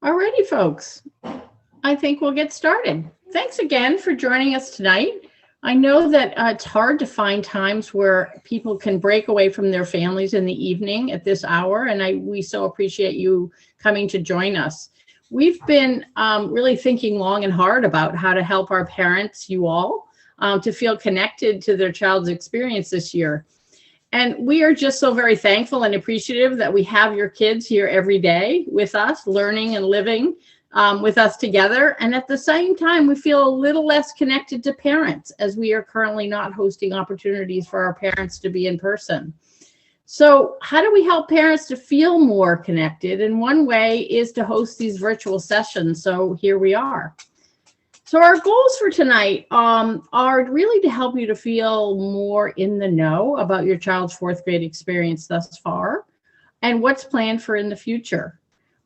Alrighty, folks. I think we'll get started. Thanks again for joining us tonight. I know that it's hard to find times where people can break away from their families in the evening at this hour, and we so appreciate you coming to join us. We've been really thinking long and hard about how to help our parents, you all, to feel connected to their child's experience this year. And we are just so very thankful and appreciative that we have your kids here every day with us, learning and living with us together. And at the same time, we feel a little less connected to parents as we are currently not hosting opportunities for our parents to be in person. So how do we help parents to feel more connected? And one way is to host these virtual sessions. So here we are. So our goals for tonight are really to help you to feel more in the know about your child's fourth grade experience thus far and what's planned for in the future.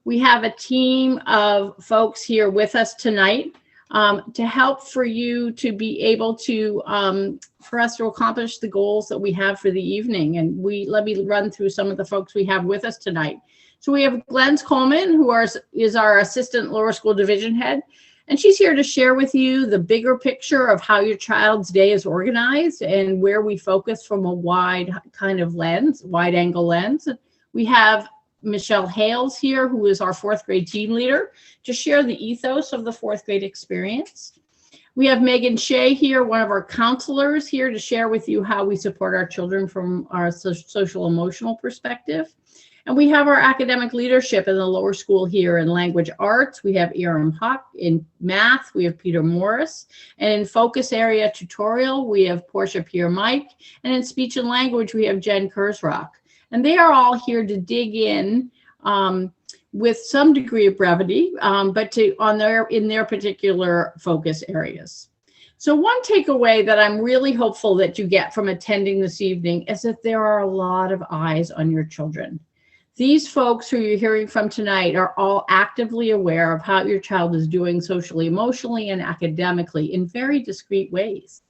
We have a team of folks here with us tonight to help for you to be able to, for us to accomplish the goals that we have for the evening. And let me run through some of the folks we have with us tonight. So we have Glenn Coleman, who is our Assistant Lower School Division Head. And she's here to share with you the bigger picture of how your child's day is organized and where we focus from a wide angle lens. We have Michelle Hales here, who is our fourth grade team leader, to share the ethos of the fourth grade experience. We have Megan Shea here, one of our counselors, here to share with you how we support our children from our social emotional perspective. And we have our academic leadership in the lower school here in language arts. We have Erin Huck. In math, we have Peter Morris. And in focus area tutorial, we have Portia Pierre-Mike. And in speech and language, we have Jen Kurzrock. And they are all here to dig in with some degree of brevity, but in their particular focus areas. So one takeaway that I'm really hopeful that you get from attending this evening is that there are a lot of eyes on your children. These folks who you're hearing from tonight are all actively aware of how your child is doing socially, emotionally, and academically in very discrete ways.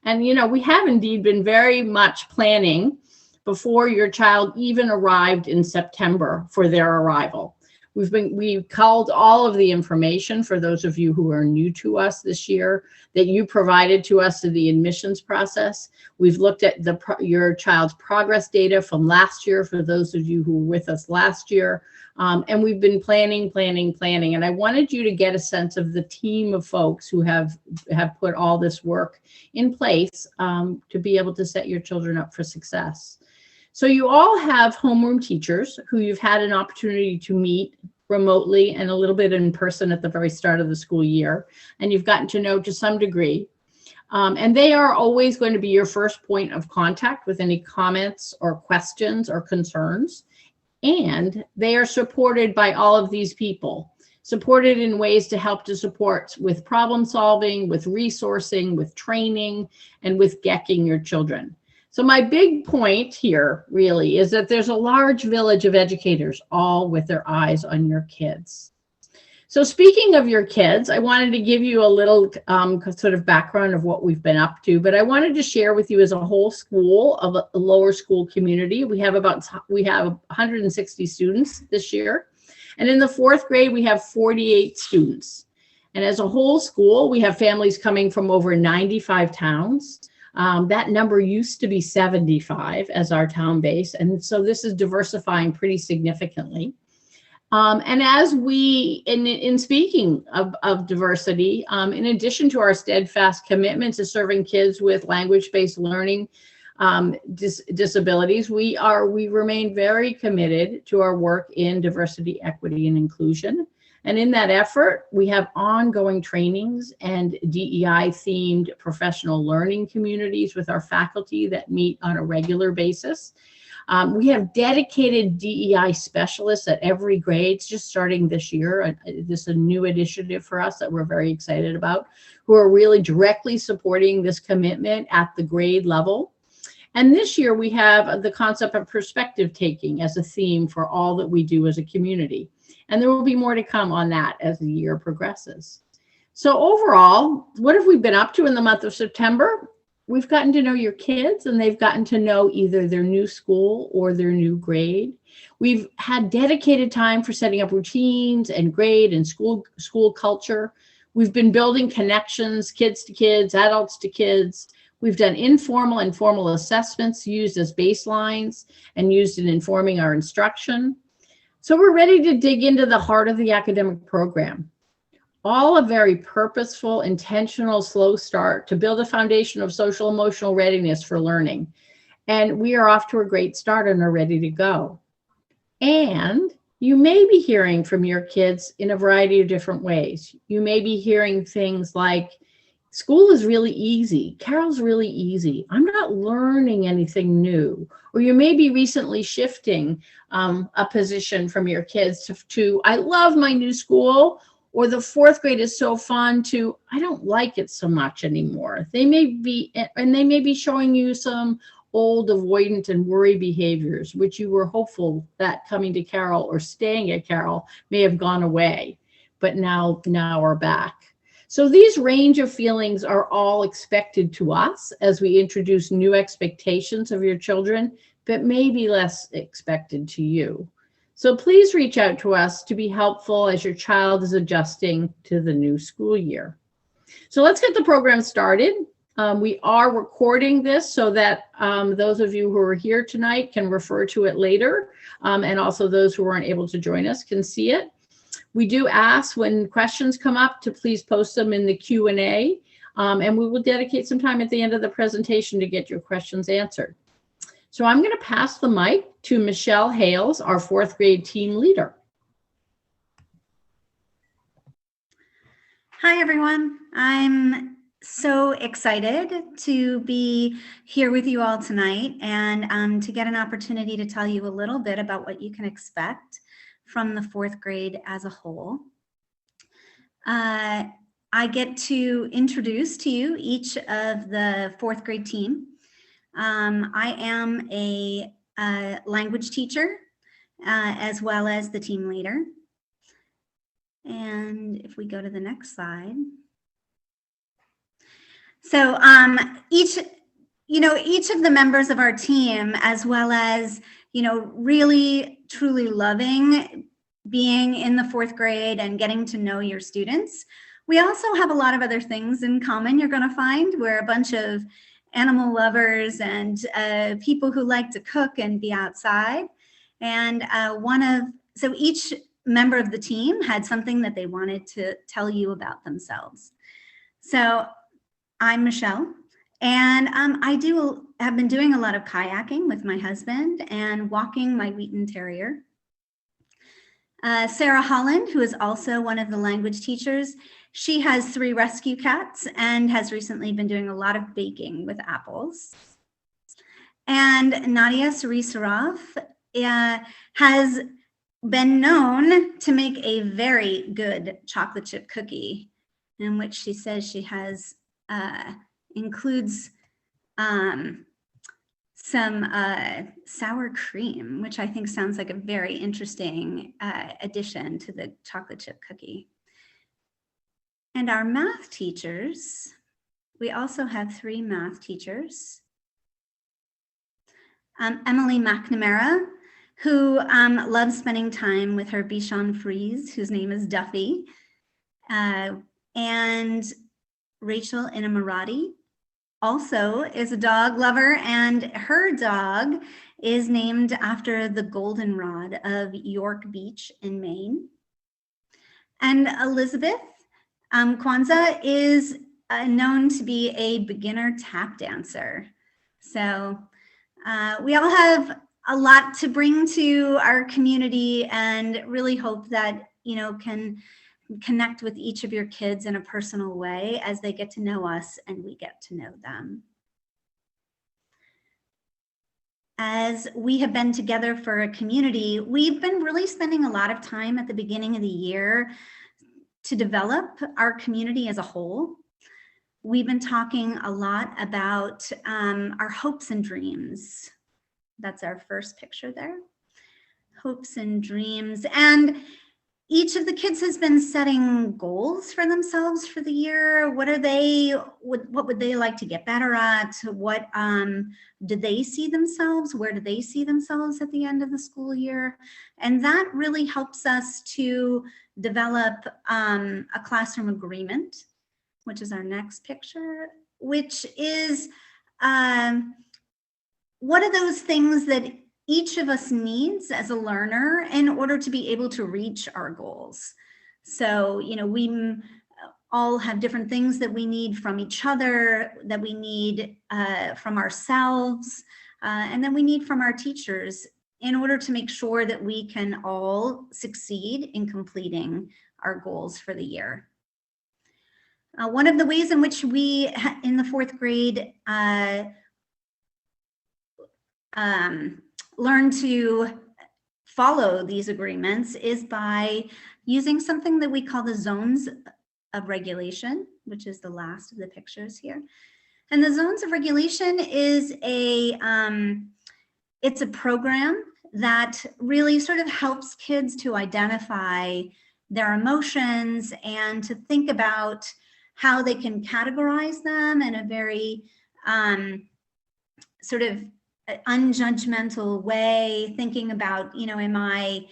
And, we have indeed been very much planning before your child even arrived in September for their arrival. We've culled all of the information for those of you who are new to us this year that you provided to us in the admissions process. We've looked at your child's progress data from last year for those of you who were with us last year. And we've been planning. And I wanted you to get a sense of the team of folks who have put all this work in place to be able to set your children up for success. So you all have homeroom teachers who you've had an opportunity to meet remotely and a little bit in person at the very start of the school year, and you've gotten to know to some degree. And they are always going to be your first point of contact with any comments or questions or concerns. And they are supported by all of these people, supported in ways to help to support with problem solving, with resourcing, with training, and with GECking your children. So my big point here really is that there's a large village of educators, all with their eyes on your kids. So speaking of your kids, I wanted to give you a little sort of background of what we've been up to, but I wanted to share with you as a whole school of a lower school community. We have 160 students this year. And in the fourth grade, we have 48 students. And as a whole school, we have families coming from over 95 towns. That number used to be 75 as our town base. And so this is diversifying pretty significantly. And as in speaking of diversity, in addition to our steadfast commitment to serving kids with language-based learning disabilities, we remain very committed to our work in diversity, equity, and inclusion. And in that effort, we have ongoing trainings and DEI-themed professional learning communities with our faculty that meet on a regular basis. We have dedicated DEI specialists at every grade, just starting this year. This is a new initiative for us that we're very excited about, who are really directly supporting this commitment at the grade level. And this year, we have the concept of perspective taking as a theme for all that we do as a community. And there will be more to come on that as the year progresses. So overall, what have we been up to in the month of September? we've gotten to know your kids, and they've gotten to know either their new school or their new grade. We've had dedicated time for setting up routines and grade and school culture. We've been building connections, kids to kids, adults to kids. We've done informal and formal assessments used as baselines and used in informing our instruction. So we're ready to dig into the heart of the academic program. All a very purposeful, intentional, slow start to build a foundation of social emotional readiness for learning. And we are off to a great start and are ready to go. And you may be hearing from your kids in a variety of different ways. You may be hearing things like, school is really easy. Carroll's really easy. I'm not learning anything new. Or you may be recently shifting a position from your kids to I love my new school, or the fourth grade is so fun, to I don't like it so much anymore. They may be showing you some old avoidant and worry behaviors, which you were hopeful that coming to Carroll or staying at Carroll may have gone away, but now are back. So these range of feelings are all expected to us as we introduce new expectations of your children, but may be less expected to you. So please reach out to us to be helpful as your child is adjusting to the new school year. So let's get the program started. We are recording this so that those of you who are here tonight can refer to it later, and also those who weren't able to join us can see it. We do ask when questions come up to please post them in the Q&A, and we will dedicate some time at the end of the presentation to get your questions answered. So I'm going to pass the mic to Michelle Hales, our fourth grade team leader. Hi, everyone. I'm so excited to be here with you all tonight and to get an opportunity to tell you a little bit about what you can expect from the fourth grade as a whole. I get to introduce to you each of the fourth grade team. I am a language teacher as well as the team leader. And if we go to the next slide. So each of the members of our team, as well as, really truly loving being in the fourth grade and getting to know your students. We also have a lot of other things in common you're going to find. We're a bunch of animal lovers and people who like to cook and be outside. And so each member of the team had something that they wanted to tell you about themselves. So I'm Michelle, and I have been doing a lot of kayaking with my husband and walking my Wheaten Terrier. Sarah Holland, who is also one of the language teachers, she has 3 rescue cats and has recently been doing a lot of baking with apples. And Nadia Sarisarov has been known to make a very good chocolate chip cookie, in which she says she has includes some sour cream, which I think sounds like a very interesting addition to the chocolate chip cookie. And our math teachers, we also have 3 math teachers. Emily McNamara, who loves spending time with her Bichon Frise, whose name is Duffy, and Rachel Inamarati also is a dog lover, and her dog is named after the goldenrod of York Beach in Maine. And Elizabeth Kwanzaa is known to be a beginner tap dancer. So we all have a lot to bring to our community, and really hope that can connect with each of your kids in a personal way as they get to know us and we get to know them. As we have been together for a community, we've been really spending a lot of time at the beginning of the year to develop our community as a whole. We've been talking a lot about our hopes and dreams. That's our first picture there. Hopes and dreams. And each of the kids has been setting goals for themselves for the year. What would they like to get better at? What do they see themselves? Where do they see themselves at the end of the school year? And that really helps us to develop a classroom agreement, which is our next picture, which is what are those things that each of us needs as a learner in order to be able to reach our goals. So, we all have different things that we need from each other, that we need from ourselves, and then we need from our teachers in order to make sure that we can all succeed in completing our goals for the year. One of the ways in which we, in the fourth grade, learn to follow these agreements is by using something that we call the zones of regulation, which is the last of the pictures here. And the zones of regulation is it's a program that really sort of helps kids to identify their emotions and to think about how they can categorize them in a very sort of unjudgmental way, thinking about, am I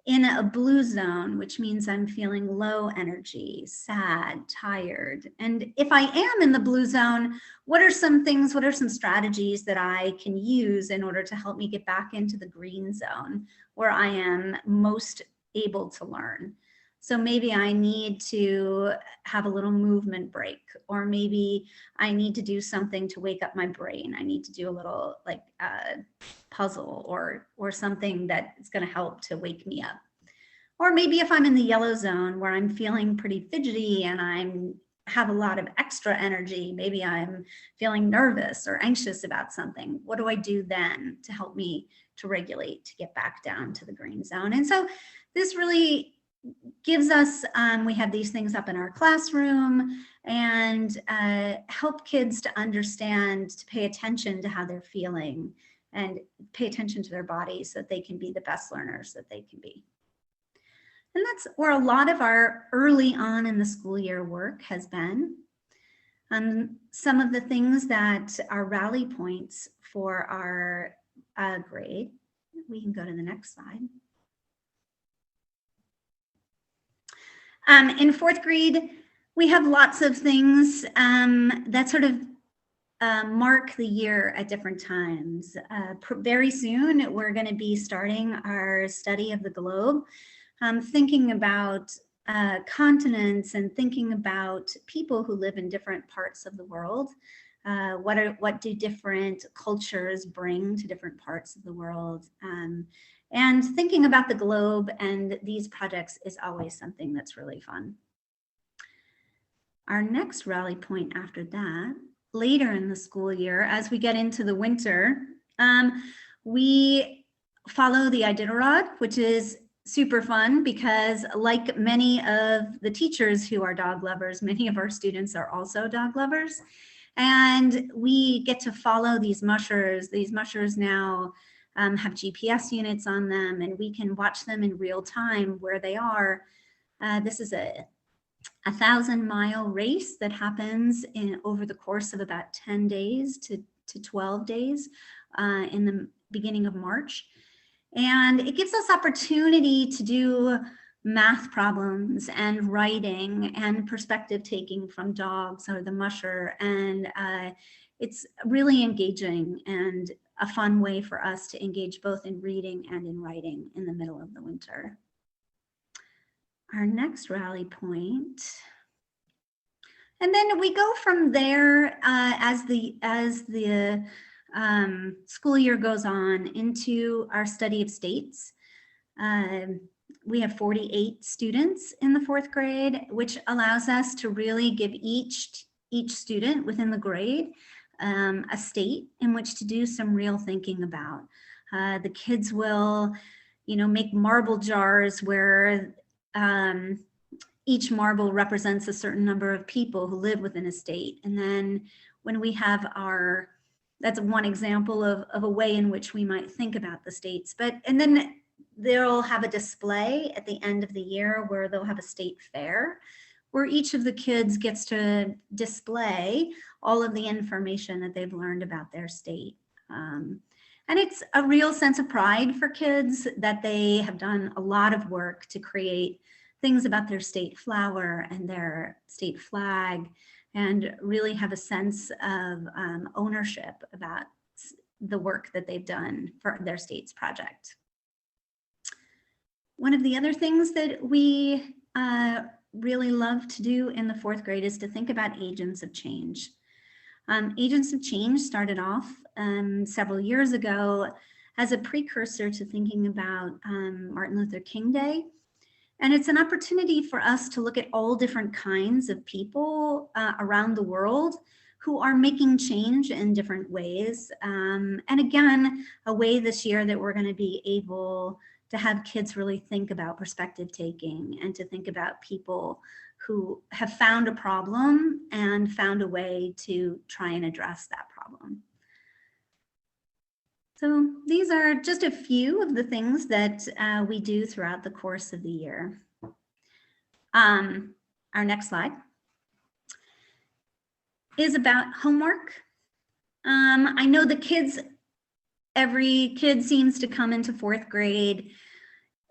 in a blue zone, which means I'm feeling low energy, sad, tired. And if I am in the blue zone, what are some strategies that I can use in order to help me get back into the green zone where I am most able to learn? So maybe I need to have a little movement break, or maybe I need to do something to wake up my brain. I need to do a little puzzle or something that's going to help to wake me up. Or maybe if I'm in the yellow zone where I'm feeling pretty fidgety and I have a lot of extra energy, maybe I'm feeling nervous or anxious about something. What do I do then to help me to regulate, to get back down to the green zone? And so this really gives us, we have these things up in our classroom and help kids to understand, to pay attention to how they're feeling and pay attention to their bodies so that they can be the best learners that they can be. And that's where a lot of our early on in the school year work has been. Some of the things that are rally points for our grade. We can go to the next slide. In fourth grade, we have lots of things that sort of mark the year at different times. Very soon, we're going to be starting our study of the globe, thinking about continents and thinking about people who live in different parts of the world. What do different cultures bring to different parts of the world? And thinking about the globe and these projects is always something that's really fun. Our next rally point after that, later in the school year, as we get into the winter, we follow the Iditarod, which is super fun because, like many of the teachers who are dog lovers, many of our students are also dog lovers. And we get to follow these mushers. These mushers now have GPS units on them, and we can watch them in real time where they are. This is a 1,000-mile race that happens over the course of about 10 days to 12 days in the beginning of March. And it gives us opportunity to do math problems and writing and perspective taking from dogs or the musher. And it's really engaging and a fun way for us to engage both in reading and in writing in the middle of the winter. Our next rally point. And then we go from there as the school year goes on into our study of states. We have 48 students in the fourth grade, which allows us to really give each student within the grade a state in which to do some real thinking about. The kids will, make marble jars where each marble represents a certain number of people who live within a state. And then when we have that's one example of a way in which we might think about the states. And then they'll have a display at the end of the year where they'll have a state fair where each of the kids gets to display all of the information that they've learned about their state. And it's a real sense of pride for kids that they have done a lot of work to create things about their state flower and their state flag, and really have a sense of ownership about the work that they've done for their state's project. One of the other things that we really love to do in the fourth grade is to think about agents of change. Agents of change started off several years ago as a precursor to thinking about Martin Luther King Day. And it's an opportunity for us to look at all different kinds of people around the world who are making change in different ways. And again, a way this year that we're going to be able to have kids really think about perspective taking and to think about people who have found a problem and found a way to try and address that problem. So these are just a few of the things that we do throughout the course of the year. Our next slide is about homework. I know the kids, every kid seems to come into fourth grade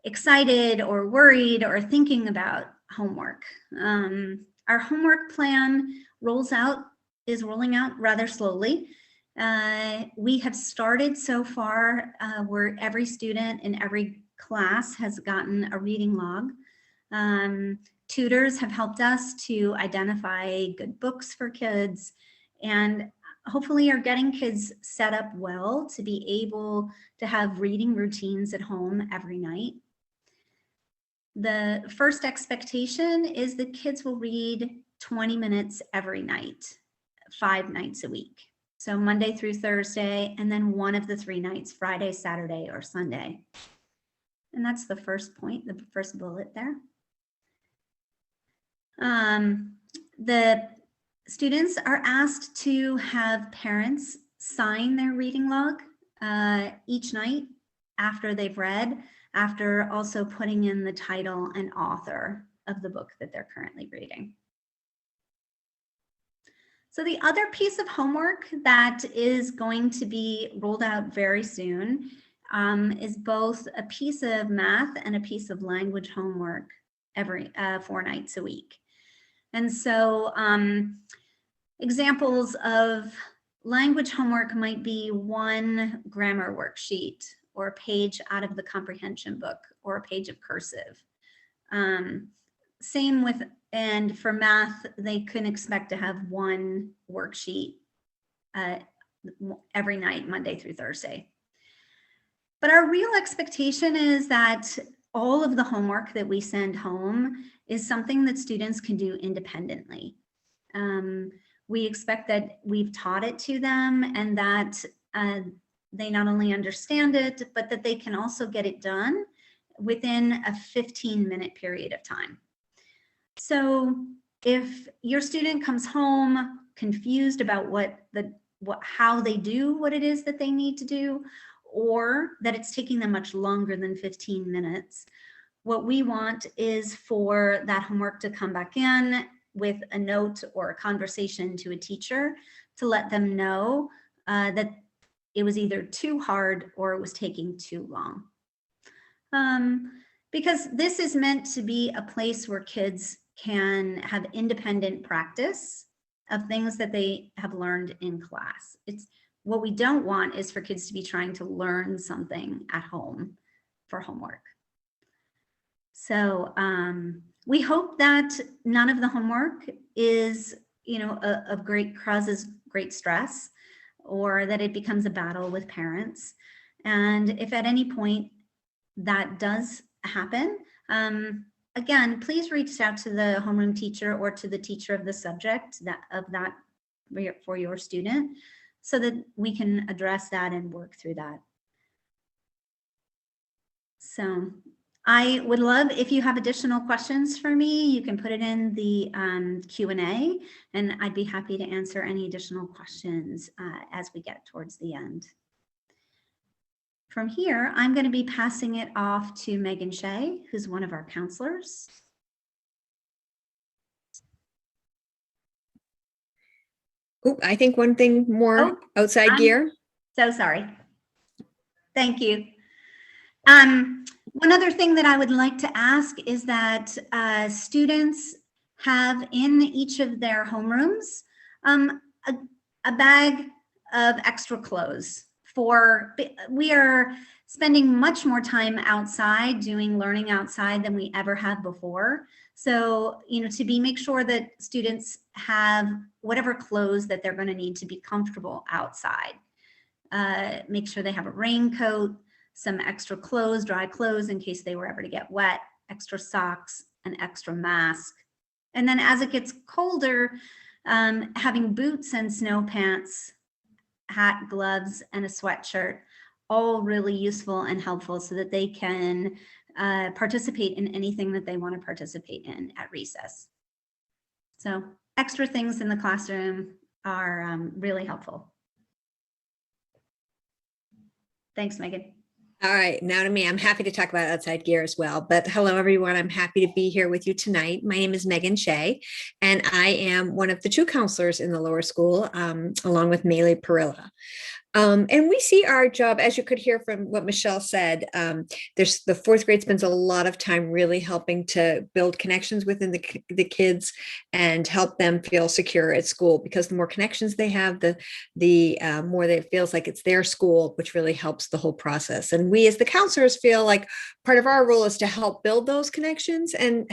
excited or worried or thinking about homework. Our homework plan is rolling out rather slowly. We have started so far where every student in every class has gotten a reading log. Tutors have helped us to identify good books for kids and hopefully are getting kids set up well to be able to have reading routines at home every night. The first expectation is that kids will read 20 minutes every night, 5 nights a week. So Monday through Thursday, and then one of the 3 nights, Friday, Saturday, or Sunday. And that's the first point, the first bullet there. The students are asked to have parents sign their reading log each night after they've read, after also putting in the title and author of the book that they're currently reading. So the other piece of homework that is going to be rolled out very soon is both a piece of math and a piece of language homework every 4 nights a week. And so examples of language homework might be 1 grammar worksheet or a page out of the comprehension book or a page of cursive. Same with, and for math, they can expect to have 1 worksheet every night, Monday through Thursday. But our real expectation is that all of the homework that we send home is something that students can do independently. We expect that we've taught it to them and that they not only understand it, but that they can also get it done within a 15-minute period of time. So if your student comes home confused about how they do what it is that they need to do, or that it's taking them much longer than 15 minutes, what we want is for that homework to come back in with a note or a conversation to a teacher to let them know that it was either too hard or it was taking too long. Because this is meant to be a place where kids can have independent practice of things that they have learned in class. What we don't want is for kids to be trying to learn something at home for homework. So we hope that none of the homework is, causes great stress, or that it becomes a battle with parents. And if at any point that does happen, again, please reach out to the homeroom teacher or to the teacher of the subject for your student, so that we can address that and work through that. So I would love, if you have additional questions for me, you can put it in the Q&A, and I'd be happy to answer any additional questions as we get towards the end. from here, I'm going to be passing it off to Megan Shea, who's one of our counselors. Oh, I think one thing more outside gear. So sorry. Thank you. One other thing that I would like to ask is that students have in each of their homerooms a bag of extra clothes. We are spending much more time outside doing learning outside than we ever have before. So, make sure that students have whatever clothes that they're going to need to be comfortable outside. Make sure they have a raincoat, some extra clothes, dry clothes in case they were ever to get wet, extra socks, an extra mask. And then as it gets colder, having boots and snow pants, hat, gloves, and a sweatshirt, all really useful and helpful so that they can participate in anything that they want to participate in at recess. So extra things in the classroom are really helpful. Thanks, Megan. All right, now to me. I'm happy to talk about outside gear as well. But hello, everyone. I'm happy to be here with you tonight. My name is Megan Shea, and I am one of the 2 counselors in the lower school, along with Maylee Perilla. And we see our job, as you could hear from what Michelle said, there's the 4th grade spends a lot of time really helping to build connections within the kids and help them feel secure at school, because the more connections they have, the more it feels like it's their school, which really helps the whole process. And we as the counselors feel like part of our role is to help build those connections and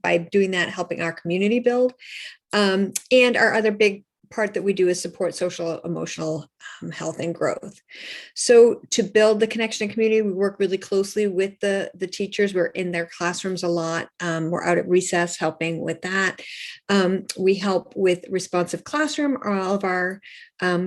by doing that, helping our community build. And our other big part that we do is support social, emotional health and growth. So to build the connection and community, we work really closely with the teachers. We're in their classrooms a lot. We're out at recess helping with that. We help with responsive classroom. All of our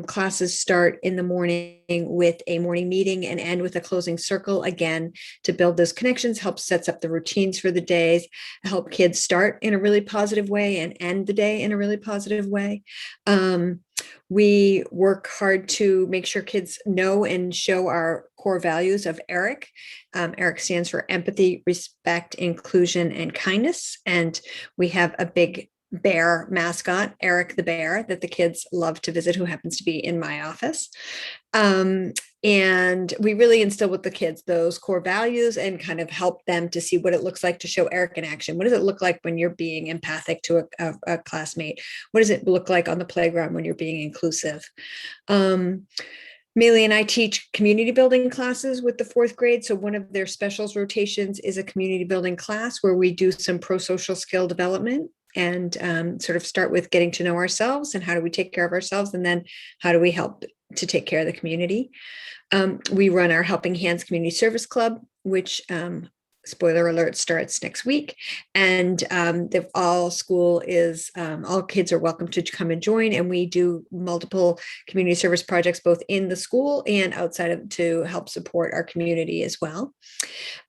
classes start in the morning with a morning meeting and end with a closing circle, again, to build those connections, help sets up the routines for the days, help kids start in a really positive way and end the day in a really positive way. We work hard to make sure kids know and show our core values of ERIC. ERIC stands for empathy, respect, inclusion, and kindness. And we have a big bear mascot, Eric the bear, that the kids love to visit, who happens to be in my office. And we really instill with the kids those core values and kind of help them to see what it looks like to show Eric in action. What does it look like when you're being empathic to a classmate? What does it look like on the playground when you're being inclusive? Maylee and I teach community building classes with the 4th grade. So one of their specials rotations is a community building class where we do some pro-social skill development and sort of start with getting to know ourselves and how do we take care of ourselves, and then how do we help to take care of the community. We run our Helping Hands Community Service Club, which spoiler alert, starts next week. And all kids are welcome to come and join. And we do multiple community service projects, both in the school and outside of, to help support our community as well.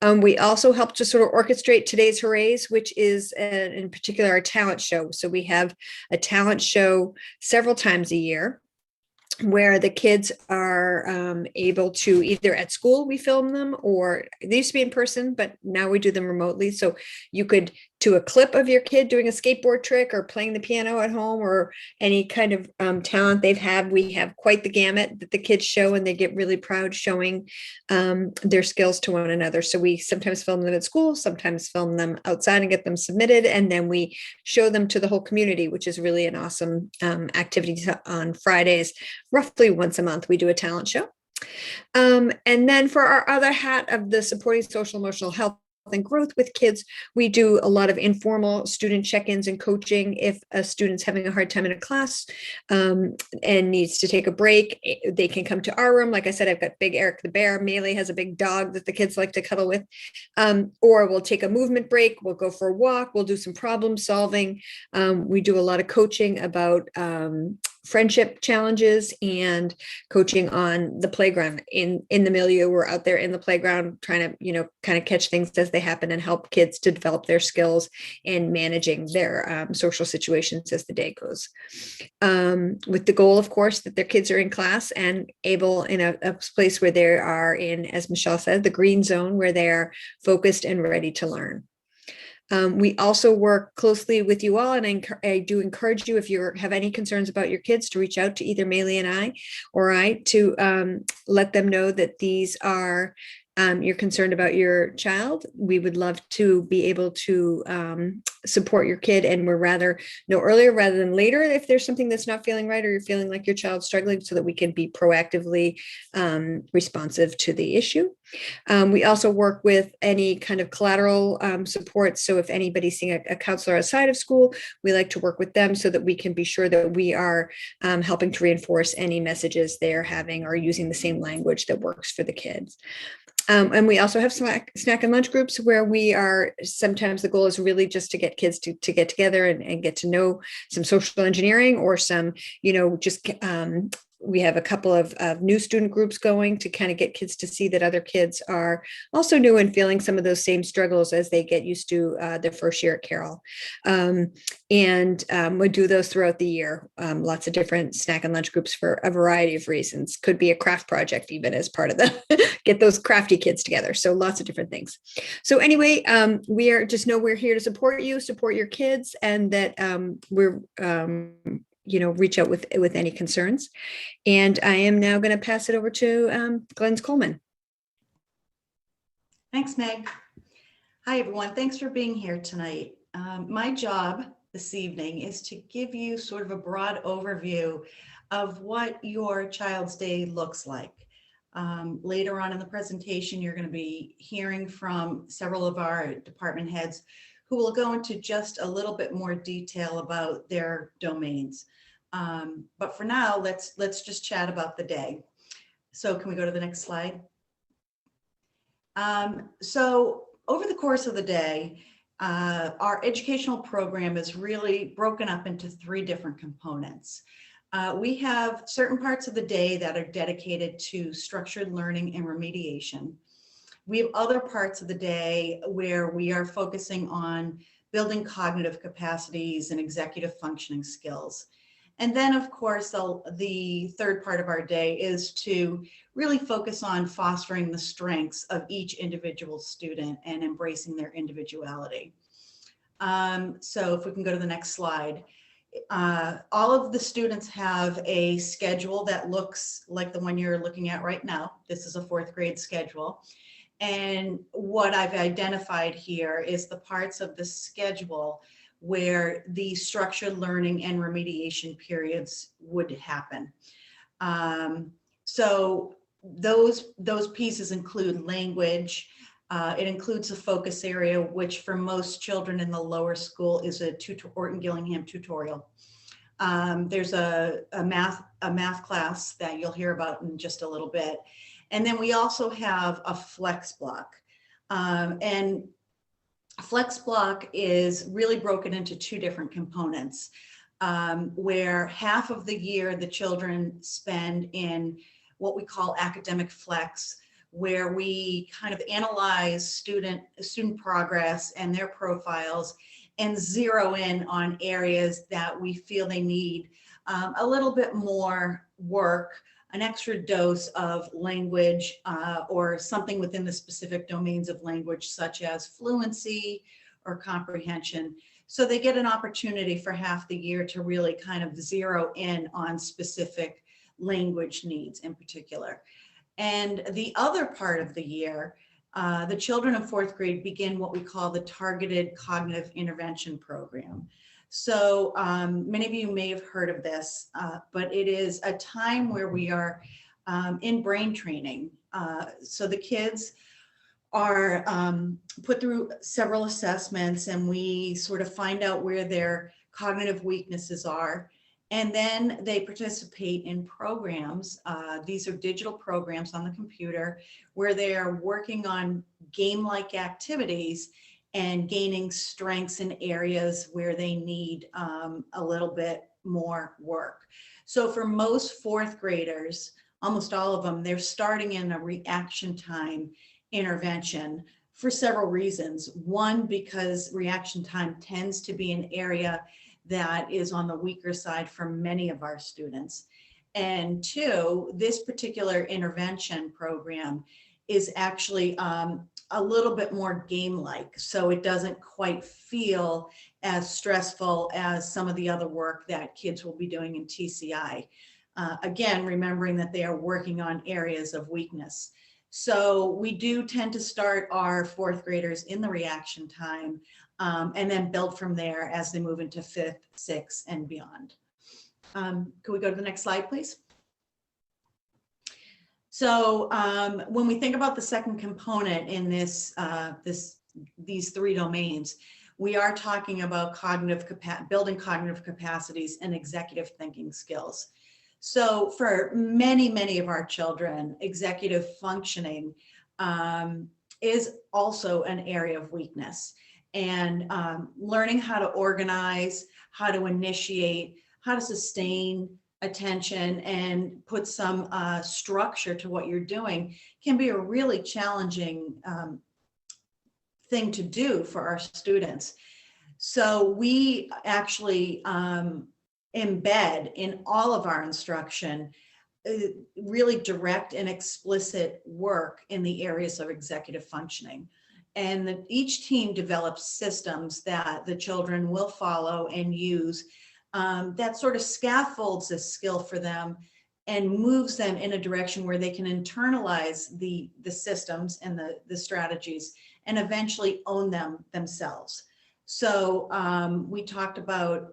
We also help to sort of orchestrate Today's Hoorays, which is in particular our talent show. So we have a talent show several times a year, where the kids are able to, either at school we film them, or they used to be in person, but now we do them remotely. So you could do a clip of your kid doing a skateboard trick or playing the piano at home, or any kind of talent they've had. We have quite the gamut that the kids show, and they get really proud showing their skills to one another. So we sometimes film them at school, sometimes film them outside and get them submitted, and then we show them to the whole community, which is really an awesome activity. On Fridays, roughly once a month, we do a talent show. And then for our other hat of the supporting social emotional health and growth with kids, we do a lot of informal student check-ins and coaching. If a student's having a hard time in a class and needs to take a break, they can come to our room. Like I said, I've got big Eric the bear. Maylee has a big dog that the kids like to cuddle with. Or we'll take a movement break. We'll go for a walk. We'll do some problem solving. We do a lot of coaching about friendship challenges and coaching on the playground in the milieu. We're out there in the playground trying to, kind of catch things as they happen and help kids to develop their skills in managing their social situations as the day goes. With the goal, of course, that their kids are in class and able in a place where they are in, as Michelle said, the green zone, where they are focused and ready to learn. We also work closely with you all, and I do encourage you, if you have any concerns about your kids, to reach out to either Maylee and I to let them know that these are, you're concerned about your child. We would love to be able to support your kid, and we're rather know earlier rather than later if there's something that's not feeling right or you're feeling like your child's struggling, so that we can be proactively responsive to the issue. We also work with any kind of collateral support. So if anybody's seeing a counselor outside of school, we like to work with them so that we can be sure that we are helping to reinforce any messages they're having or using the same language that works for the kids. And we also have snack and lunch groups where we are, sometimes the goal is really just to get kids to get together and get to know some social engineering or some, just we have a couple of new student groups going to kind of get kids to see that other kids are also new and feeling some of those same struggles as they get used to their first year at Carroll. We do those throughout the year. Lots of different snack and lunch groups for a variety of reasons. Could be a craft project even as part of the get those crafty kids together. So lots of different things. So anyway, we're here to support you, support your kids, and that we're reach out with any concerns. And I am now going to pass it over to Glenn Coleman. Thanks, Meg. Hi, everyone. Thanks for being here tonight. My job this evening is to give you sort of a broad overview of what your child's day looks like. Later on in the presentation, you're going to be hearing from several of our department heads who will go into just a little bit more detail about their domains. But for now, let's just chat about the day. So can we go to the next slide? So over the course of the day, our educational program is really broken up into 3 different components. We have certain parts of the day that are dedicated to structured learning and remediation. We have other parts of the day where we are focusing on building cognitive capacities and executive functioning skills. And then, of course, the third part of our day is to really focus on fostering the strengths of each individual student and embracing their individuality. So if we can go to the next slide. All of the students have a schedule that looks like the one you're looking at right now. This is a 4th grade schedule. And what I've identified here is the parts of the schedule where the structured learning and remediation periods would happen. So those pieces include language. It includes a focus area, which for most children in the lower school is a Orton Gillingham tutorial. There's a math class that you'll hear about in just a little bit. And then we also have a flex block. And flex block is really broken into 2 different components, where half of the year the children spend in what we call academic flex, where we kind of analyze student progress and their profiles and zero in on areas that we feel they need a little bit more work, an extra dose of language or something within the specific domains of language, such as fluency or comprehension. So they get an opportunity for half the year to really kind of zero in on specific language needs in particular. And the other part of the year, the children of 4th grade begin what we call the Targeted Cognitive Intervention Program. So many of you may have heard of this, but it is a time where we are in brain training. So the kids are put through several assessments, and we sort of find out where their cognitive weaknesses are. And then they participate in programs. These are digital programs on the computer where they are working on game-like activities and gaining strengths in areas where they need a little bit more work. So for most fourth graders, almost all of them, they're starting in a reaction time intervention for several reasons. One, because reaction time tends to be an area that is on the weaker side for many of our students. And two, this particular intervention program is actually a little bit more game-like, so it doesn't quite feel as stressful as some of the other work that kids will be doing in TCI. Again, remembering that they are working on areas of weakness. So we do tend to start our fourth graders in the reaction time and then build from there as they move into fifth, sixth, and beyond. Can we go to the next slide, please? So when we think about the second component in these three domains, we are talking about building cognitive capacities and executive thinking skills. So for many, many of our children, executive functioning is also an area of weakness. And learning how to organize, how to initiate, how to sustain attention and put some structure to what you're doing can be a really challenging thing to do for our students. So we actually embed in all of our instruction really direct and explicit work in the areas of executive functioning. And each team develops systems that the children will follow and use that sort of scaffolds this skill for them and moves them in a direction where they can internalize the systems and the strategies and eventually own them themselves. So we talked about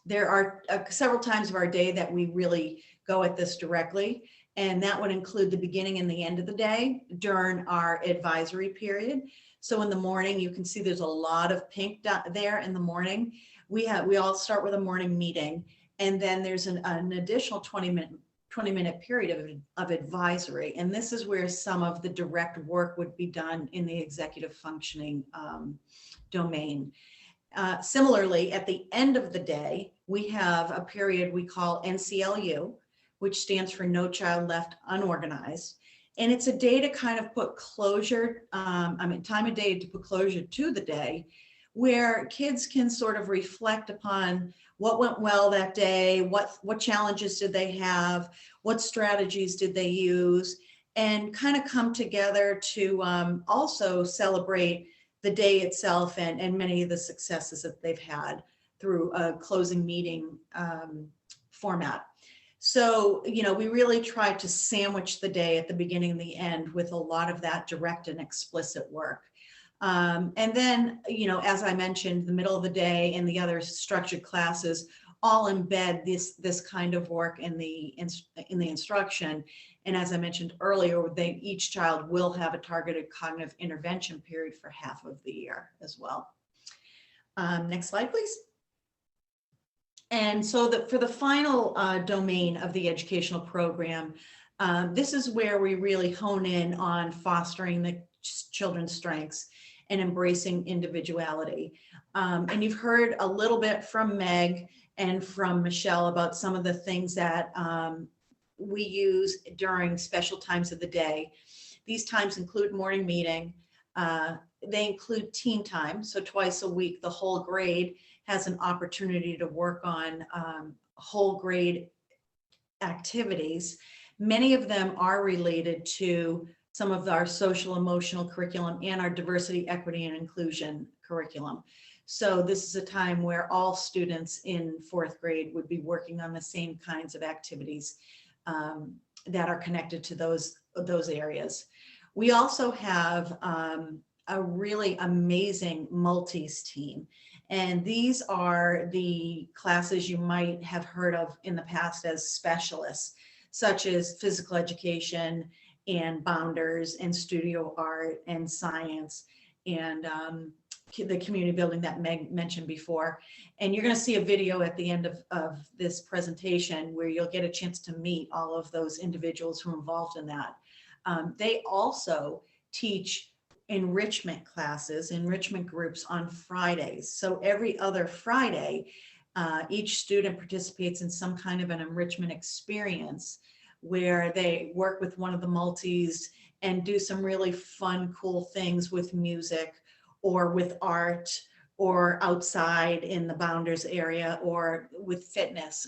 there are several times of our day that we really go at this directly, and that would include the beginning and the end of the day during our advisory period. So in the morning, you can see there's a lot of pink there in the morning. We all start with a morning meeting, and then there's an additional 20-minute period of advisory. And this is where some of the direct work would be done in the executive functioning domain. Similarly, at the end of the day, we have a period we call NCLU, which stands for No Child Left Unorganized. And it's a day to kind of put closure, time of day to put closure to the day, where kids can sort of reflect upon what went well that day, what challenges did they have, what strategies did they use, and kind of come together to also celebrate the day itself and many of the successes that they've had through a closing meeting format. So, we really try to sandwich the day at the beginning and the end with a lot of that direct and explicit work. And then, as I mentioned, the middle of the day and the other structured classes all embed this kind of work in the instruction. And as I mentioned earlier, each child will have a targeted cognitive intervention period for half of the year as well. Next slide, please. And so for the final domain of the educational program, this is where we really hone in on fostering the children's strengths and embracing individuality. And you've heard a little bit from Meg and from Michelle about some of the things that we use during special times of the day. These times include morning meeting. They include teen time. So twice a week, the whole grade has an opportunity to work on whole grade activities. Many of them are related to some of our social emotional curriculum and our diversity, equity, and inclusion curriculum. So this is a time where all students in fourth grade would be working on the same kinds of activities that are connected to those areas. We also have a really amazing multis team. And these are the classes you might have heard of in the past as specialists, such as physical education and bounders and studio art and science and the community building that Meg mentioned before. And you're going to see a video at the end of this presentation where you'll get a chance to meet all of those individuals who are involved in that. They also teach enrichment classes, enrichment groups on Fridays. So every other Friday, Each student participates in some kind of an enrichment experience where they work with one of the multis and do some really fun, cool things with music or with art or outside in the Bounders area or with fitness.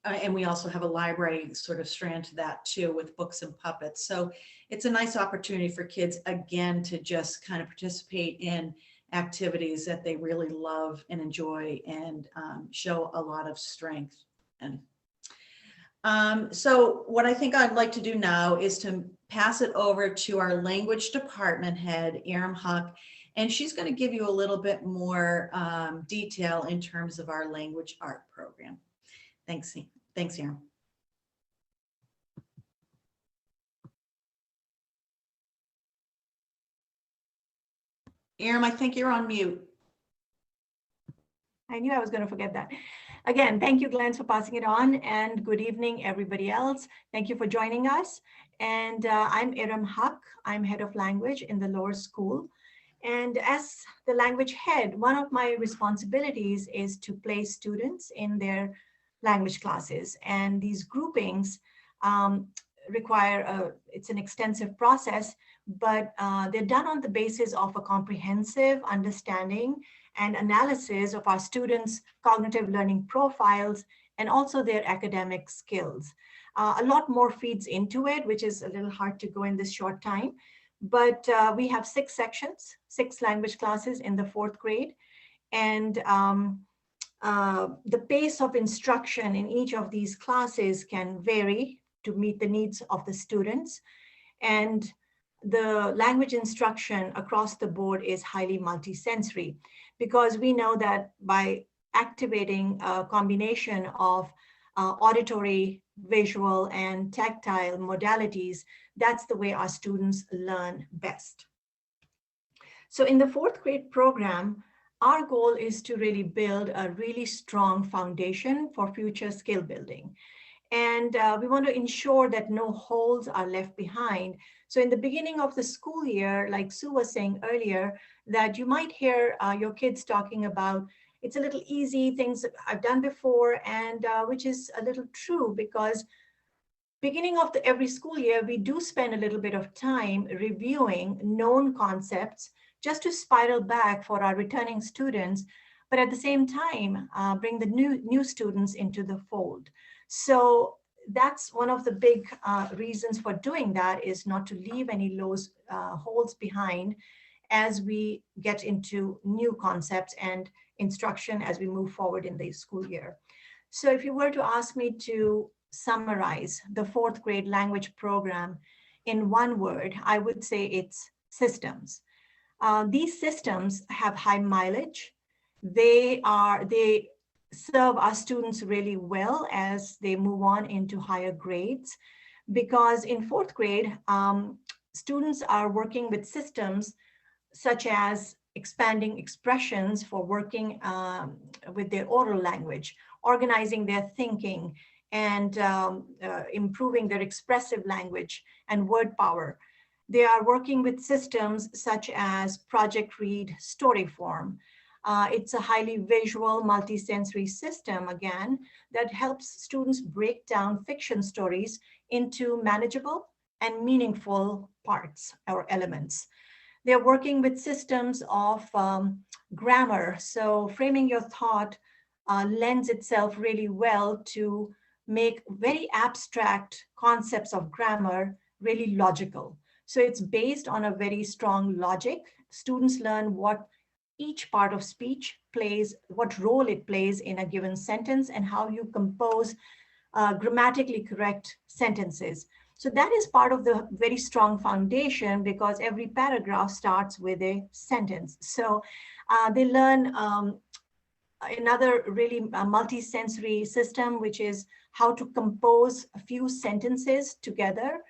And we also have a library sort of strand to that too with books and puppets. So it's a nice opportunity for kids, again, to just kind of participate in activities that they really love and enjoy and show a lot of strength in. So what I think I'd like to do now is to pass it over to our language department head, Erin Huck, and she's going to give you a little bit more detail in terms of our language art program. Thanks, Erin. Erin, I think you're on mute. I knew I was going to forget that. Again, thank you, Glenn, for passing it on, and good evening, everybody else. Thank you for joining us. And I'm Erin Huck. I'm head of language in the lower school. And as the language head, one of my responsibilities is to place students in their language classes. And these groupings require, it's an extensive process, but they're done on the basis of a comprehensive understanding and analysis of our students' cognitive learning profiles and also their academic skills. A lot more feeds into it, which is a little hard to go in this short time, but we have 6 sections, 6 language classes in the 4th grade. And the pace of instruction in each of these classes can vary to meet the needs of the students. And the language instruction across the board is highly multisensory, because we know that by activating a combination of auditory, visual, and tactile modalities, that's the way our students learn best. So in the 4th grade program, our goal is to really build a really strong foundation for future skill building. And we want to ensure that no holes are left behind. So in the beginning of the school year, like Sue was saying earlier, that you might hear your kids talking about, it's a little easy, things I've done before, and which is a little true, because beginning of every school year, we do spend a little bit of time reviewing known concepts just to spiral back for our returning students, but at the same time, bring the new students into the fold. So that's one of the big reasons for doing that, is not to leave any holes behind as we get into new concepts and instruction as we move forward in the school year. So if you were to ask me to summarize the 4th grade language program in one word, I would say it's systems. These systems have high mileage. They serve our students really well as they move on into higher grades, because in 4th grade, students are working with systems such as expanding expressions for working with their oral language, organizing their thinking, and improving their expressive language and word power. They are working with systems such as Project Read Storyform. It's a highly visual, multisensory system, again, that helps students break down fiction stories into manageable and meaningful parts or elements. They're working with systems of grammar. So framing your thought lends itself really well to make very abstract concepts of grammar really logical. So it's based on a very strong logic. Students learn what each part of speech plays, what role it plays in a given sentence, and how you compose grammatically correct sentences. So that is part of the very strong foundation, because every paragraph starts with a sentence. So they learn another really multi-sensory system, which is how to compose a few sentences together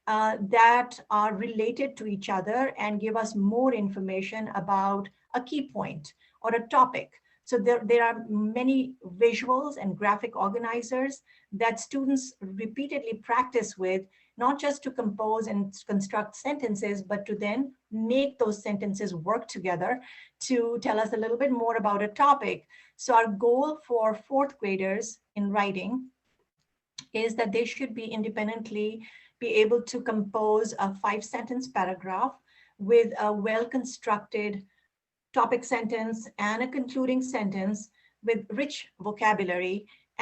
that are related to each other and give us more information about a key point or a topic. So there are many visuals and graphic organizers that students repeatedly practice with, not just to compose and construct sentences, but to then make those sentences work together to tell us a little bit more about a topic. So our goal for fourth graders in writing is that they should be independently be able to compose a 5-sentence paragraph with a well-constructed topic sentence and a concluding sentence with rich vocabulary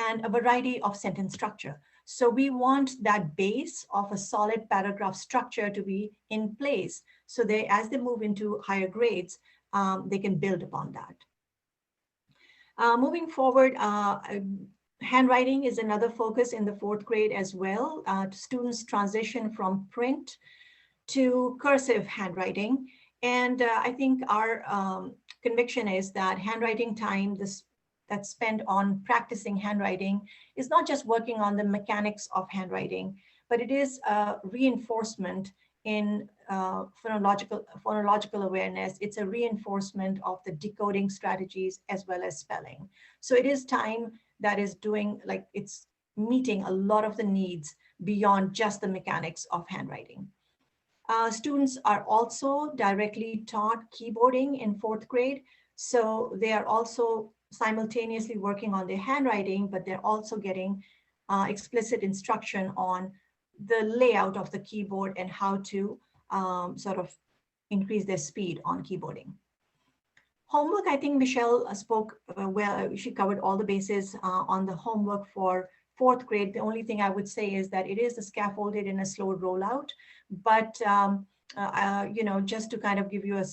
and a variety of sentence structure. So we want that base of a solid paragraph structure to be in place so they, as they move into higher grades, they can build upon that. Moving forward, handwriting is another focus in the fourth grade as well. Students transition from print to cursive handwriting. And I think our conviction is that handwriting time that's spent on practicing handwriting is not just working on the mechanics of handwriting, but it is a reinforcement in phonological awareness. It's a reinforcement of the decoding strategies as well as spelling. So it is time that is doing, like, it's meeting a lot of the needs beyond just the mechanics of handwriting. Students are also directly taught keyboarding in fourth grade. So they are also simultaneously working on their handwriting, but they're also getting explicit instruction on the layout of the keyboard and how to sort of increase their speed on keyboarding. Homework, I think Michelle spoke well, she covered all the bases on the homework for fourth grade. The only thing I would say is that it is scaffolded in a slow rollout, but you know, just to kind of give you a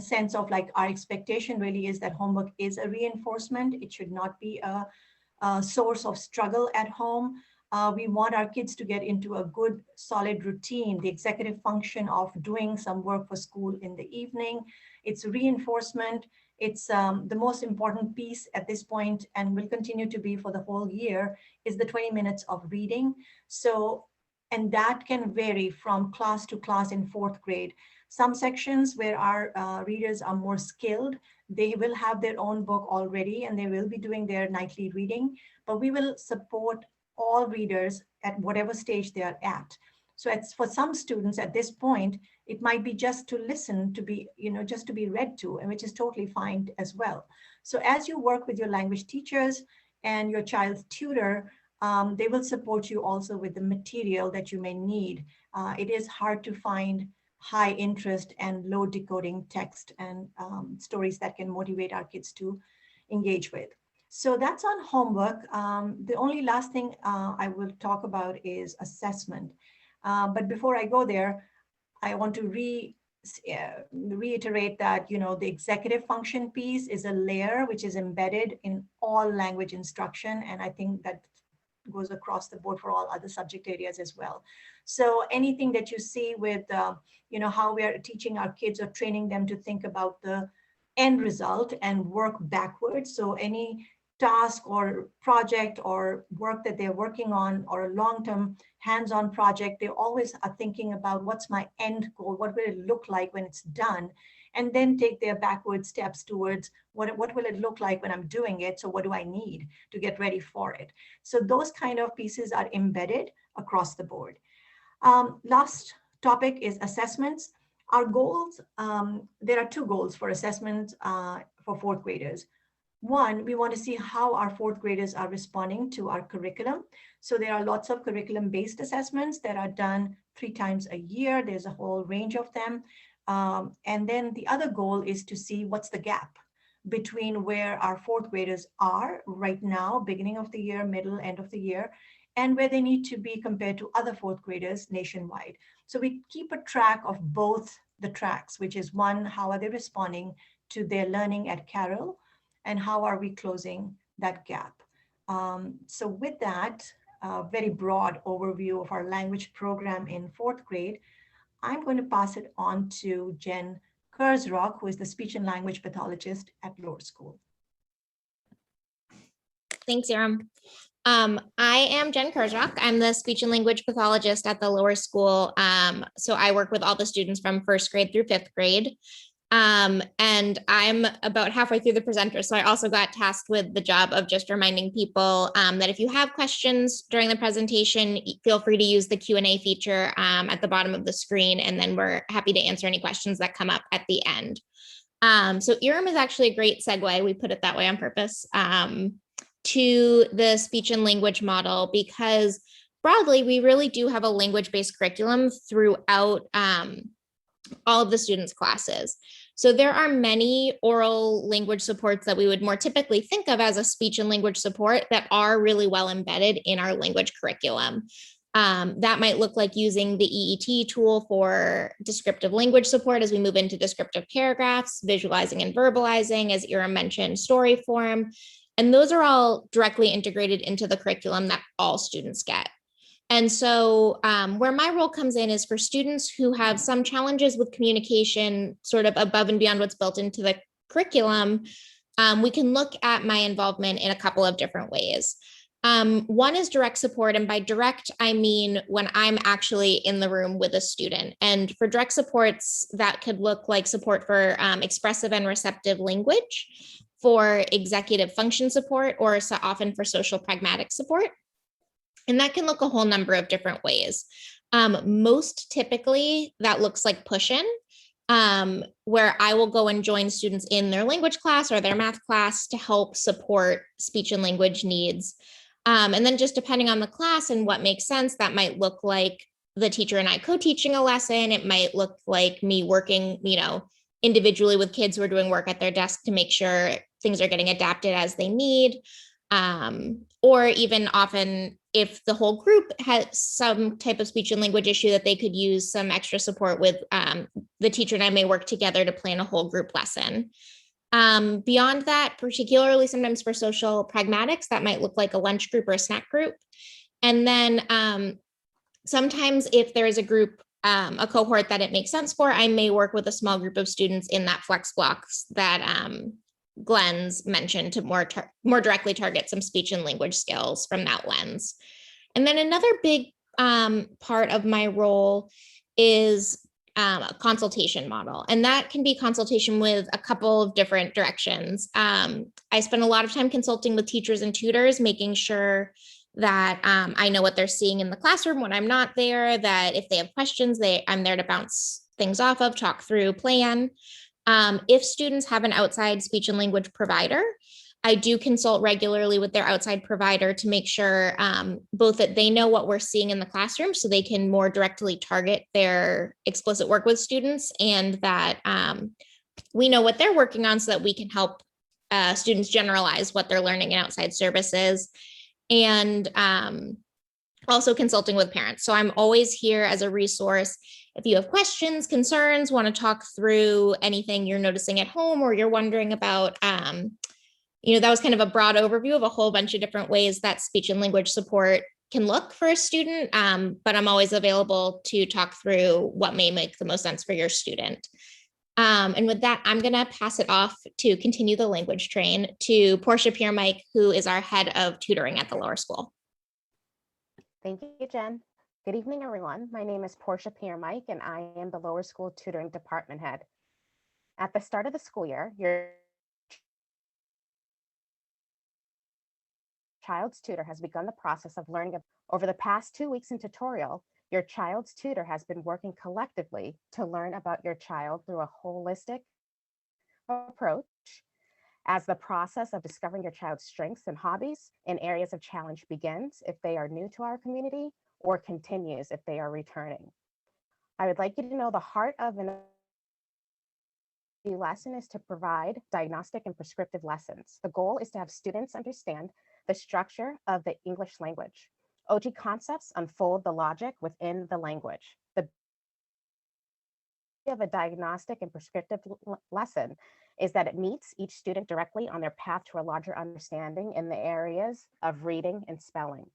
sense of like our expectation really is that homework is a reinforcement. It should not be a source of struggle at home. We want our kids to get into a good, solid routine, the executive function of doing some work for school in the evening. It's reinforcement. It's the most important piece at this point and will continue to be for the whole year is the 20 minutes of reading. So, and that can vary from class to class in fourth grade. Some sections where our readers are more skilled, they will have their own book already and they will be doing their nightly reading, but we will support all readers at whatever stage they are at. So it's for some students at this point, it might be just to listen, to be, you know, just to be read to, and which is totally fine as well. So as you work with your language teachers and your child's tutor, they will support you also with the material that you may need. It is hard to find high interest and low decoding text and stories that can motivate our kids to engage with. So that's on homework. The only last thing I will talk about is assessment. But before I go there, I want to reiterate that, you know, the executive function piece is a layer which is embedded in all language instruction. And I think that goes across the board for all other subject areas as well. So anything that you see with, you know, how we are teaching our kids or training them to think about the end result and work backwards. So any task or project or work that they're working on or a long-term hands-on project, they always are thinking about what's my end goal, what will it look like when it's done, and then take their backward steps towards what will it look like when I'm doing it, so what do I need to get ready for it. So those kind of pieces are embedded across the board. Last topic is assessments. Our goals, there are 2 goals for assessments for fourth graders. One, we want to see how our fourth graders are responding to our curriculum. So there are lots of curriculum-based assessments that are done 3 times a year. There's a whole range of them. And then the other goal is to see what's the gap between where our fourth graders are right now, beginning of the year, middle, end of the year, and where they need to be compared to other fourth graders nationwide. So we keep a track of both the tracks, which is one, how are they responding to their learning at Carroll, and how are we closing that gap? So with that very broad overview of our language program in fourth grade, I'm going to pass it on to Jen Kurzrock, who is the speech and language pathologist at Lower School. Thanks, Yaram. I am Jen Kurzrock. I'm the speech and language pathologist at the Lower School. So I work with all the students from first grade through fifth grade. And I'm about halfway through the presenter, so I also got tasked with the job of just reminding people that if you have questions during the presentation, feel free to use the Q&A feature at the bottom of the screen, and then we're happy to answer any questions that come up at the end. So IRM is actually a great segue, we put it that way on purpose, to the speech and language model, because broadly, we really do have a language-based curriculum throughout all of the students' classes. So there are many oral language supports that we would more typically think of as a speech and language support that are really well embedded in our language curriculum. That might look like using the EET tool for descriptive language support as we move into descriptive paragraphs, visualizing and verbalizing, as Ira mentioned, story form. And those are all directly integrated into the curriculum that all students get. And so where my role comes in is for students who have some challenges with communication, sort of above and beyond what's built into the curriculum. We can look at my involvement in a couple of different ways. One is direct support, and by direct, I mean when I'm actually in the room with a student. And for direct supports, that could look like support for expressive and receptive language, for executive function support, or so often for social pragmatic support. And that can look a whole number of different ways. Most typically, that looks like push-in, where I will go and join students in their language class or their math class to help support speech and language needs. And then just depending on the class and what makes sense, that might look like the teacher and I co-teaching a lesson. It might look like me working, individually with kids who are doing work at their desk to make sure things are getting adapted as they need. Or even often if the whole group has some type of speech and language issue that they could use some extra support with, the teacher and I may work together to plan a whole group lesson. Beyond that, particularly sometimes for social pragmatics, that might look like a lunch group or a snack group. And then sometimes if there is a group, a cohort that it makes sense for, I may work with a small group of students in that flex blocks that Glenn's mentioned to more directly target some speech and language skills from that lens. And then another big part of my role is a consultation model. And that can be consultation with a couple of different directions. I spend a lot of time consulting with teachers and tutors, making sure that I know what they're seeing in the classroom when I'm not there, that if they have questions, I'm there to bounce things off of, talk through, plan. If students have an outside speech and language provider, I do consult regularly with their outside provider to make sure both that they know what we're seeing in the classroom so they can more directly target their explicit work with students, and that we know what they're working on so that we can help students generalize what they're learning in outside services. And also consulting with parents. So I'm always here as a resource. If you have questions, concerns, want to talk through anything you're noticing at home or you're wondering about, that was kind of a broad overview of a whole bunch of different ways that speech and language support can look for a student, but I'm always available to talk through what may make the most sense for your student. And with that, I'm going to pass it off to continue the language train to Portia Piermike, who is our head of tutoring at the lower school. Thank you, Jen. Good evening, everyone. My name is Portia Piermike, and I am the lower school tutoring department head. At the start of the school year, your child's tutor has begun the process of learning. Over the past 2 weeks in tutorial, your child's tutor has been working collectively to learn about your child through a holistic approach, as the process of discovering your child's strengths and hobbies in areas of challenge begins if they are new to our community or continues if they are returning. I would like you to know the heart of an lesson is to provide diagnostic and prescriptive lessons. The goal is to have students understand the structure of the English language. OG concepts unfold the logic within the language. The of a diagnostic and prescriptive lesson is that it meets each student directly on their path to a larger understanding in the areas of reading and spelling.